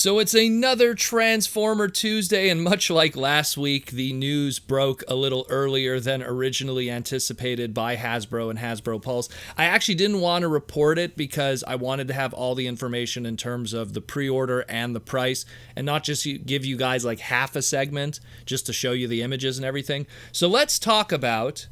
So it's another Transformer Tuesday, and much like last week, the news broke a little earlier than originally anticipated by Hasbro and Hasbro Pulse. I actually didn't want to report it because I wanted to have all the information in terms of the pre-order and the price, and not just give you guys like half a segment just to show you the images and everything. So let's talk about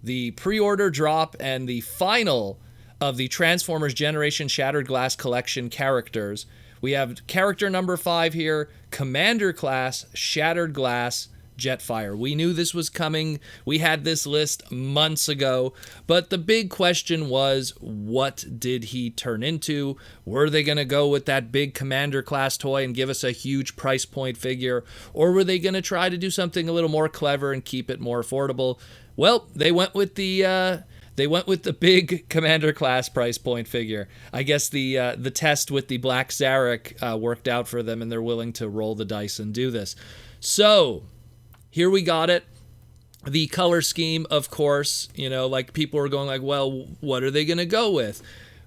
the pre-order drop and the final of the Transformers Generation Shattered Glass Collection characters. We have character number 5 here, Commander Class Shattered Glass Jetfire. We knew this was coming. We had this list months ago, but the big question was, what did he turn into? Were they going to go with that big Commander Class toy and give us a huge price point figure, or were they going to try to do something a little more clever and keep it more affordable? Well, they went with the big Commander Class price point figure. I guess the test with the Black Zarek worked out for them, and they're willing to roll the dice and do this. So here we got it. The color scheme, of course, like people were going like, well, what are they going to go with?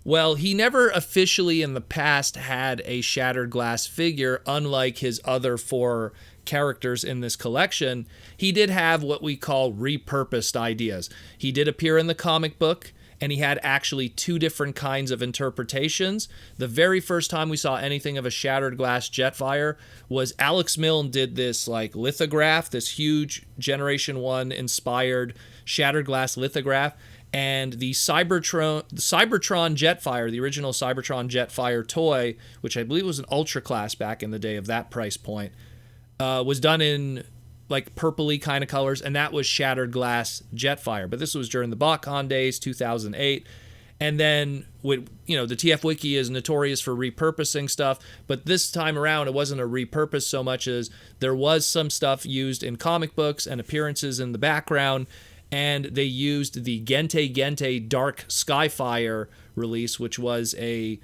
Well, he never officially in the past had a Shattered Glass figure, unlike his other 4 characters in this collection. He did have what we call repurposed ideas. He did appear in the comic book, and he had actually 2 different kinds of interpretations. The very first time we saw anything of a Shattered Glass Jetfire was Alex Milne did this like lithograph, this huge Generation 1 inspired Shattered Glass lithograph, and the Cybertron Jetfire, the original Cybertron Jetfire toy, which I believe was an Ultra Class back in the day of that price point, was done in like purpley kind of colors, and that was Shattered Glass Jetfire. But this was during the BotCon days, 2008. And then, the TF Wiki is notorious for repurposing stuff, but this time around, it wasn't a repurpose so much as there was some stuff used in comic books and appearances in the background, and they used the Gente Gente Dark Skyfire release, which was I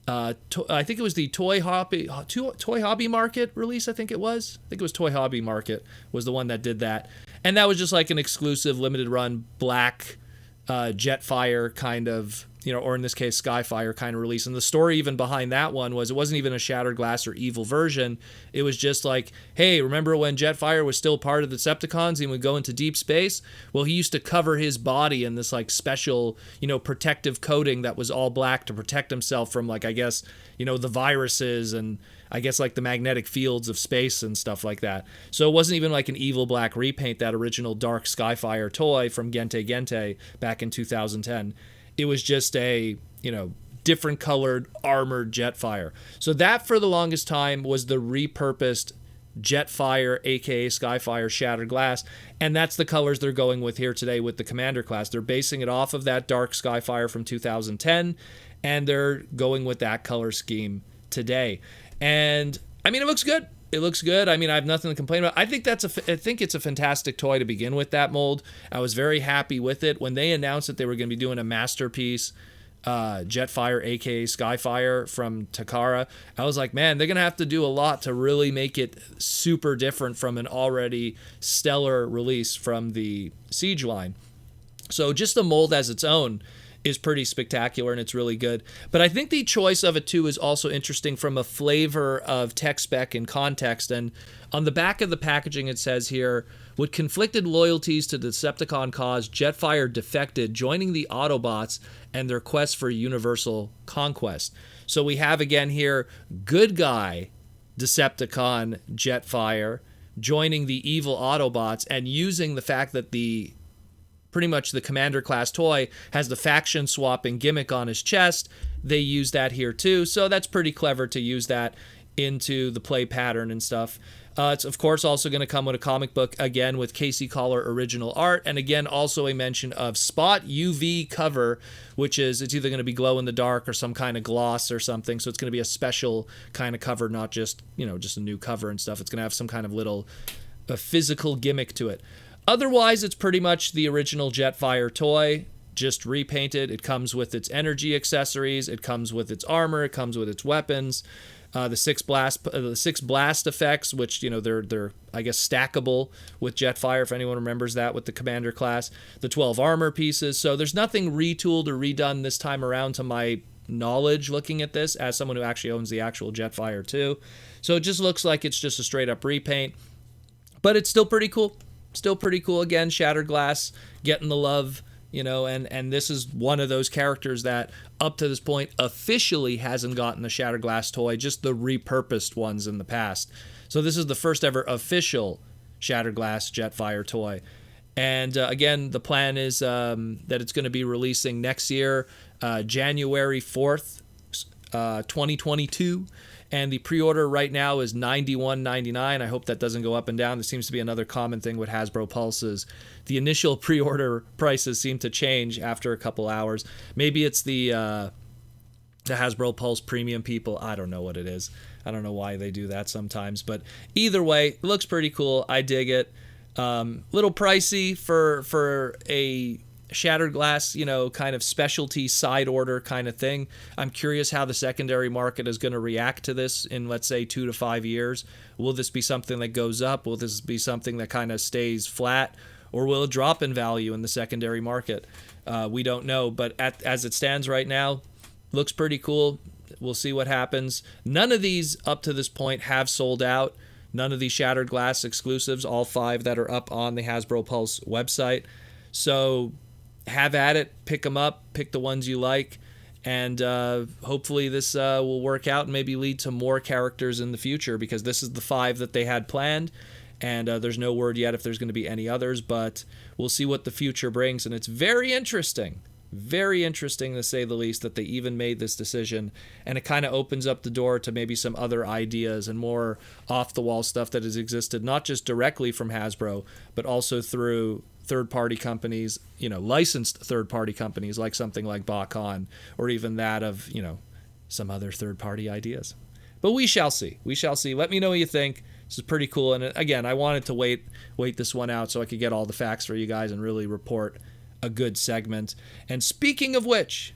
think it was the Toy Hobby Market release. I think it was Toy Hobby Market was the one that did that, and that was just like an exclusive limited run black Jetfire kind of, or in this case Skyfire kind of release. And the story even behind that one was it wasn't even a Shattered Glass or evil version. It was just like, hey, remember when Jetfire was still part of the Decepticons and would go into deep space? Well, he used to cover his body in this like special, protective coating that was all black to protect himself from like, I guess, the viruses and I guess like the magnetic fields of space and stuff like that. So it wasn't even like an evil black repaint, that original Dark Skyfire toy from Gente Gente back in 2010. It was just a, different colored armored Jetfire. So that for the longest time was the repurposed Jetfire, aka Skyfire Shattered Glass, and that's the colors they're going with here today with the Commander Class. They're basing it off of that Dark Skyfire from 2010, and they're going with that color scheme today. And I mean, it looks good. It looks good. I mean, I have nothing to complain about. I think it's a fantastic toy to begin with, that mold. I was very happy with it. When they announced that they were going to be doing a masterpiece Jetfire, aka Skyfire from Takara, I was like, man, they're going to have to do a lot to really make it super different from an already stellar release from the Siege line. So just the mold as its own is pretty spectacular, and it's really good. But I think the choice of it too is also interesting from a flavor of tech spec and context. And on the back of the packaging it says here, with conflicted loyalties to the Decepticon cause, Jetfire defected, joining the Autobots and their quest for universal conquest. So we have again here, good guy Decepticon Jetfire joining the evil Autobots and using the fact that pretty much the Commander Class toy has the faction swapping gimmick on his chest. They use that here too, so that's pretty clever to use that into the play pattern and stuff. It's of course also going to come with a comic book, again with Casey Collar original art, and again also a mention of Spot UV cover, which is, it's either going to be glow in the dark or some kind of gloss or something, so it's going to be a special kind of cover, not just, just a new cover and stuff. It's going to have some kind of a physical gimmick to it. Otherwise, it's pretty much the original Jetfire toy, just repainted. It comes with its energy accessories, it comes with its armor, it comes with its weapons. The six blast effects, which they're I guess stackable with Jetfire, if anyone remembers that with the Commander Class. The 12 armor pieces. So there's nothing retooled or redone this time around to my knowledge looking at this as someone who actually owns the actual Jetfire too. So it just looks like it's just a straight up repaint, but it's still pretty cool. Still pretty cool. Again, Shattered Glass getting the love, and this is one of those characters that up to this point officially hasn't gotten a Shattered Glass toy, just the repurposed ones in the past. So this is the first ever official Shattered Glass Jetfire toy. And again, the plan is that it's going to be releasing next year, January 4th, 2022. And the pre-order right now is $91.99. I hope that doesn't go up and down. This seems to be another common thing with Hasbro Pulses. The initial pre-order prices seem to change after a couple hours. Maybe it's the Hasbro Pulse premium people. I don't know what it is. I don't know why they do that sometimes. But either way, it looks pretty cool. I dig it. Little pricey for a Shattered Glass, kind of specialty side order kind of thing. I'm curious how the secondary market is going to react to this in, let's say, 2 to 5 years. Will this be something that goes up? Will this be something that kind of stays flat? Or will it drop in value in the secondary market? We don't know, but as it stands right now, looks pretty cool. We'll see what happens. None of these up to this point have sold out. None of these Shattered Glass exclusives, all 5 that are up on the Hasbro Pulse website. So have at it, pick them up, pick the ones you like, and hopefully this will work out and maybe lead to more characters in the future, because this is the 5 that they had planned, and there's no word yet if there's going to be any others, but we'll see what the future brings, and it's very interesting to say the least that they even made this decision, and it kind of opens up the door to maybe some other ideas and more off-the-wall stuff that has existed, not just directly from Hasbro, but also through third-party companies, licensed third-party companies like something like Bakon, or even that of, some other third-party ideas. But we shall see. Let me know what you think. This is pretty cool. And again, I wanted to wait this one out so I could get all the facts for you guys and really report a good segment. And speaking of which,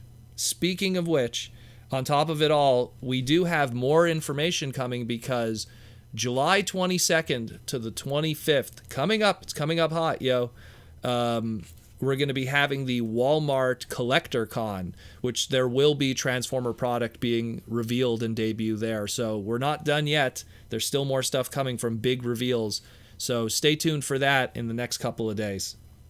on top of it all, we do have more information coming, because July 22nd to the 25th, coming up, it's coming up hot, yo. We're going to be having the Walmart Collector Con, which there will be Transformer product being revealed and debut there. So we're not done yet. There's still more stuff coming from big reveals. So stay tuned for that in the next couple of days.